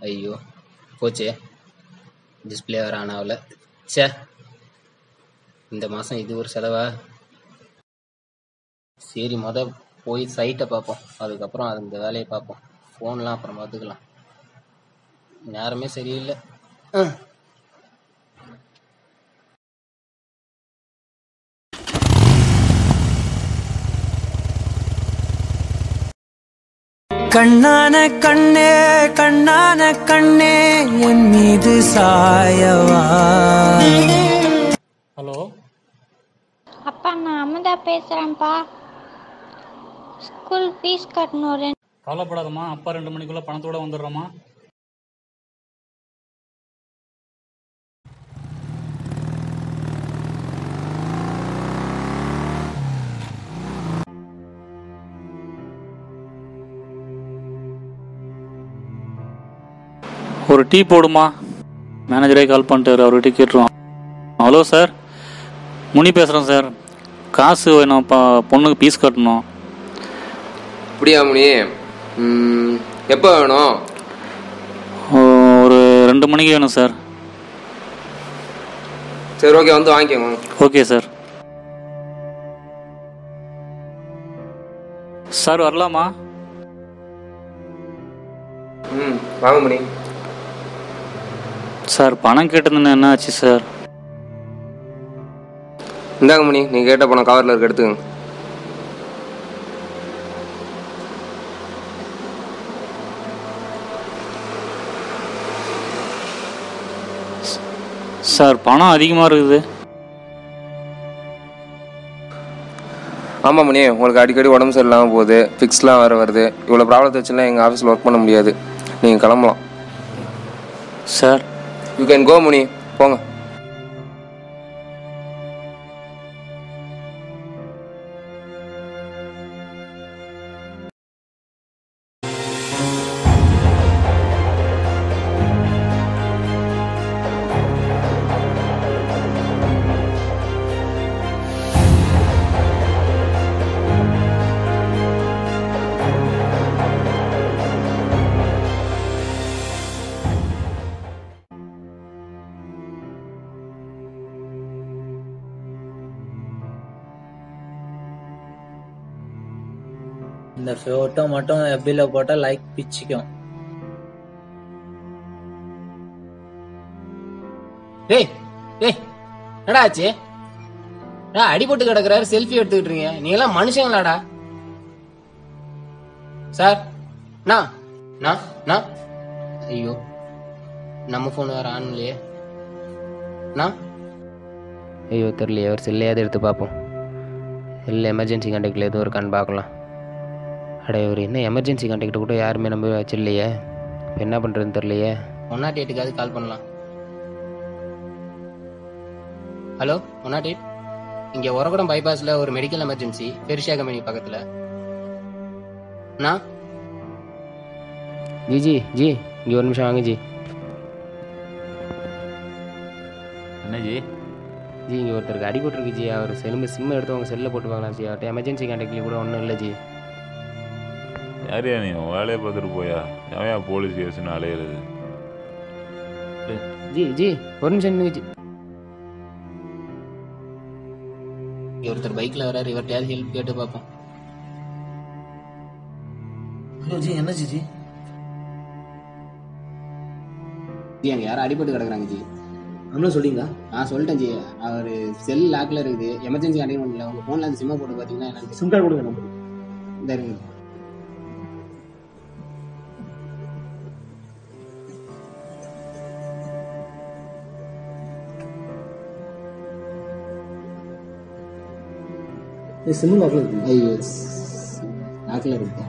ஐயோ போச்சே, டிஸ்பிளே வேறு ஆன் ஆகல. சே, இந்த மாதம் இது ஒரு செலவா? சரி, போய் சைட்டை பார்ப்போம், அதுக்கப்புறம் அது இந்த வேலையை பார்ப்போம். ஃபோன்லாம் அப்புறம் பார்த்துக்கலாம், நேரமே சரியில்லை. கண்ணான கண்ணே கண்ணான கண்ணே என் மீது சாயவா. ஹலோ அப்பா, நான் அமுதா பேசுறேன்ப்பா. ஸ்கூல் ஃபீஸ் கட்டணும். கவலைப்படாதம்மா, அப்பா 2 மணிக்குள்ள பணத்தோட வந்துடுறோமா. ஒரு டீ போடுமா, மேனேஜரே கால் பண்ணிட்டாரு, அவர்கிட்ட கேட்டுருவோம். ஹலோ சார், முனி பேசுகிறேன் சார். காசு வேணும், பொண்ணுக்கு ஃபீஸ் கட்டணும். அப்படியா முனி? எப்போ வேணும்? ஒரு 2 மணிக்கு வேணும் சார். சரி, ஓகே, வந்து வாங்கிக்கோங்க. Okay sir. சார் வரலாமா? வாங்க முனி. சார் பணம் கேட்டதுன்னு என்ன ஆச்சு சார்? இந்தாங்க முனி, நீ கேட்ட பணம் கவரில் இருக்க, எடுத்துக்கங்க. சார் பணம் அதிகமாக இருக்குது. ஆமாம் முனி, உங்களுக்கு அடிக்கடி உடம்பு சரியில்லாமல் போகுது, ஃபிக்ஸ்லாம் வேறு வருது. இவ்வளோ ப்ராப்ளத்தை வச்சுலாம் எங்கள் ஆஃபீஸில் ஒர்க் பண்ண முடியாது, நீங்கள் கிளம்பலாம். சார் யூ கேன் கோ முனி, போங்க. இந்த போட்டோ மட்டும் FB-ல போட்டா லைக் பிச்சிக்கும். டேய் டேய், என்னடா ஆச்சு? அடிபட்டு கிடக்குறாரு, செல்ஃபி எடுத்துக்கிட்டு இருக்கீங்க. நீ எல்லாம் மனுஷங்களாடா? சார், ஐயோ, நம்ம போன் வேற ஆன் இல்லையே. ஐயோ தெரியலையே, ஒரு செல்லையாவது எடுத்து பார்ப்போம். செல்ல எமர்ஜென்சி கான்டாக்டில் எதுவும் இருக்கான்னு பார்க்கலாம். அடைய, ஒரு என்ன எமர்ஜென்சி கான்டாக்ட் கூட யாருமே நம்ப வச்சிடலையே. இப்போ என்ன பண்ணுறதுன்னு தெரியலையே. 108க்காவது கால் பண்ணலாம். ஹலோ 108, இங்கே உரகுடம் பைபாஸில் ஒரு மெடிக்கல் எமர்ஜென்சி, பெரிஷா கம்பெனி பக்கத்தில். ஜி இங்கே ஒரு நிமிஷம் வாங்க ஜி. என்ன ஜி? இங்கே ஒருத்தருக்கு அடிபட்டுருக்கு ஜி. அவர் சிம் எடுத்து உங்கள் செல்லில் போட்டு வாங்கலாம் ஜி. அவர்கிட்ட எமர்ஜென்சி கான்டாக்ட்லேயும் கூட ஒன்றும் இல்லை ஜி. யாரையா நீ வேலையை பார்த்துட்டு போயா? எவன் போலீஸ் கேஸ்ன்னு அலையிறது? ஜி ஒரு நிமிஷம் நின்று ஒருத்தர் பைக்கில் வர்றாரு, இவர்கிட்ட ஹெல்ப் கேட்டு பார்ப்போம். ஹலோ ஜி, என்ன ஜி? அங்கே யாரும் அடிபட்டு கிடக்குறாங்க ஜி. அப்படின்னா சொல்லிங்களா? சொல்லிட்டேன் ஜி. அவர் செல் லாக்கில் இருக்குது, எமர்ஜென்சி கான்டாக்ட் பண்ணல. உங்கள் ஃபோனில் அந்த சிம்மை போட்டு பார்த்தீங்கன்னா எனக்கு சிம் கார்டு கொடுங்க, நம்பர் இந்த இருக்குது. சிம் லாக்கில் இருக்கு. ஐயோ, லாக்கில் இருக்கு.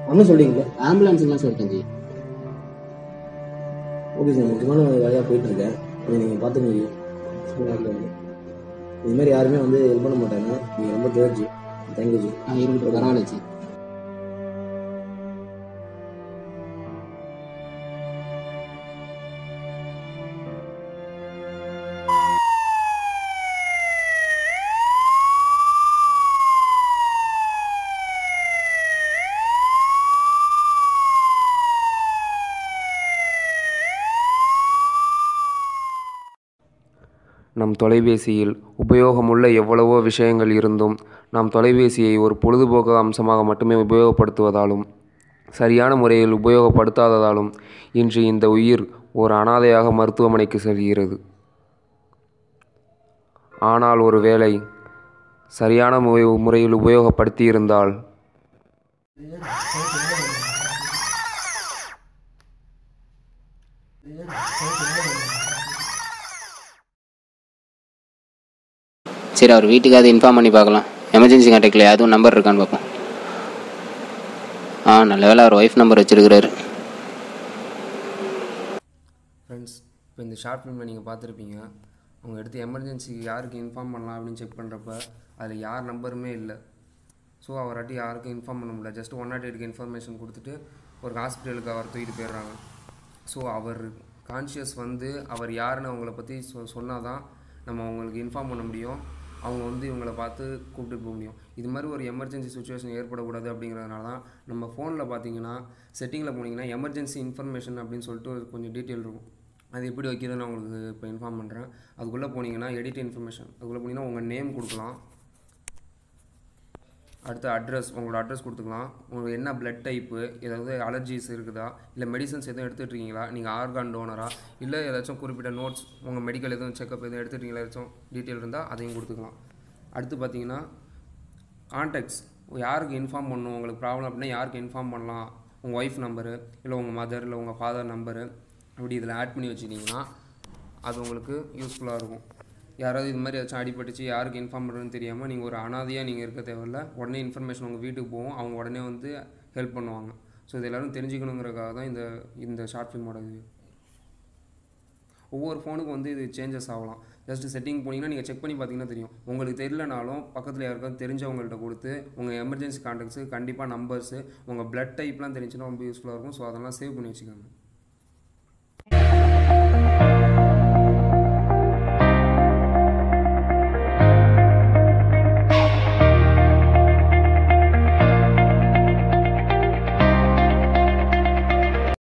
ஒன்றும் சொல்லிங்களா? ஆம்புலன்ஸ்லாம் சொல்லிட்டேன் ஜி. ஓகே சார், முக்கியமான வேலையாக போயிட்டு இருக்கேன், கொஞ்சம் நீங்கள் பார்த்துக்கோங்க. சிம் லாக்கில் வந்து இது மாதிரி யாருமே வந்து ஹெல்ப் பண்ண மாட்டாங்க. நீங்கள் ரொம்ப தேர்ஜி. Thank you G. இருக்கட்டும், பரவாயில்ல ஜி. நம் தொலைபேசியில் உபயோகமுள்ள எவ்வளவோ விஷயங்கள் இருந்தும் நாம் தொலைபேசியை ஒரு பொழுதுபோக்கு அம்சமாக மட்டுமே உபயோகப்படுத்துவதாலும் சரியான முறையில் உபயோகப்படுத்தாததாலும் இன்று இந்த உயிர் ஒரு அனாதையாக மருத்துவமனைக்கு செல்கிறது. ஆனால் ஒரு வேளை சரியான முறையில் உபயோகப்படுத்தியிருந்தால் சரி, அவர் வீட்டுக்காவது இன்ஃபார்ம் பண்ணி பார்க்கலாம். எமர்ஜென்சி கான்டாக்டில் எதுவும் நம்பர் இருக்கான்னு பார்ப்போம். நல்ல வேளை அவர் ஒய்ஃப் நம்பர் வச்சுருக்கிறாரு. ஃப்ரெண்ட்ஸ், இப்போ இந்த ஷார்ட் ஃபிலிமில் நீங்கள் பார்த்துருப்பீங்க. அவங்க எடுத்து எமர்ஜென்சிக்கு யாருக்கு இன்ஃபார்ம் பண்ணலாம் அப்படின்னு செக் பண்ணுறப்ப அதில் யார் நம்பருமே இல்லை. ஸோ அவராட்டி யாருக்கும் இன்ஃபார்ம் பண்ண முடியல. ஜஸ்ட் 108க்கு இன்ஃபர்மேஷன் கொடுத்துட்டு ஒரு ஹாஸ்பிட்டலுக்கு அவர் தூக்கிட்டு போயிடுறாங்க. ஸோ அவர் கான்ஷியஸ் வந்து அவர் யாருன்னு அவங்கள பற்றி சொன்னால் தான் நம்ம அவங்களுக்கு இன்ஃபார்ம் பண்ண முடியும். அவங்க வந்து இவங்கள பார்த்து கூப்பிட்டு போக முடியும். இது மாதிரி ஒரு எமர்ஜென்சி சுச்சுவேஷன் ஏற்படக்கூடாது அப்படிங்கிறதுனால தான் நம்ம ஃபோனில் பார்த்தீங்கன்னா செட்டிங்கில் போனீங்கன்னா எமர்ஜென்சி இன்ஃபர்மேஷன் அப்படின்னு சொல்லிட்டு ஒரு கொஞ்சம் டீட்டெயில் இருக்கும். அது எப்படி வைக்கிறதுன்னு நான் உங்களுக்கு இப்போ இன்ஃபார்ம் பண்ணுறேன். அதுக்குள்ளே போனீங்கன்னா எடிட் இன்ஃபர்மேஷன், அதுக்குள்ளே போனீங்கன்னா உங்கள் நேம் கொடுக்கலாம். அடுத்து அட்ரஸ், உங்களோட அட்ரஸ் கொடுத்துக்கலாம். உங்களுக்கு என்ன பிளட் டைப்பு, ஏதாவது அலர்ஜிஸ் இருக்குதா, இல்லை மெடிசன்ஸ் எதுவும் எடுத்துகிட்ருக்கீங்களா, நீங்கள் ஆர்கான் டோனரா, இல்லை ஏதாச்சும் குறிப்பிட்ட நோட்ஸ் உங்கள் மெடிக்கல் எதுவும் செக்அப் எதுவும் எடுத்துகிட்டீங்களா, ஏதாச்சும் டீட்டெயில் இருந்தால் அதையும் கொடுத்துக்கலாம். அடுத்து பார்த்தீங்கன்னா கான்டாக்ட்ஸ், யாருக்கு இன்ஃபார்ம் பண்ணணும், உங்களுக்கு ப்ராப்ளம் அப்படின்னா யாருக்கு இன்ஃபார்ம் பண்ணலாம், உங்கள் ஒய்ஃப் நம்பரு, இல்லை உங்கள் மதர், இல்லை உங்கள் ஃபாதர் நம்பரு, அப்படி இதில் ஆட் பண்ணி வச்சுக்கிட்டிங்கன்னா அது உங்களுக்கு யூஸ்ஃபுல்லாக இருக்கும். யாராவது இது மாதிரி ஏதாச்சும் அடிபட்டுச்சு யாருக்கு இன்ஃபார்ம் பண்ணுறதுன்னு தெரியாமல் நீங்கள் ஒரு அனாதையாக நீங்கள் இருக்க தேவையில்ல. உடனே இன்ஃபர்மேஷன் உங்கள் வீட்டுக்கு போகும், அவங்க உடனே வந்து ஹெல்ப் பண்ணுவாங்க. ஸோ இது எல்லோரும் தெரிஞ்சுக்கணுங்கிறதுக்காக தான் இந்த ஷார்ட் ஃபிலிமோட இது. ஒவ்வொரு ஃபோனுக்கும் வந்து இது சேஞ்சஸ் ஆகலாம். ஜஸ்ட்டு செட்டிங் போனீங்கன்னா நீங்கள் செக் பண்ணி பார்த்தீங்கன்னா தெரியும். உங்களுக்கு தெரியலனாலும் பக்கத்தில் யாருக்காவது தெரிஞ்சவங்கள்ட்ட கொடுத்து உங்கள் எமர்ஜென்சி கான்டாக்ட்ஸு கண்டிப்பாக நம்பர்ஸு, உங்கள் பிளட் டைப்லாம் தெரிஞ்சுன்னா ரொம்ப யூஸ்ஃபுல்லாக இருக்கும். ஸோ அதெல்லாம் சேவ் பண்ணி வச்சுக்கோங்க.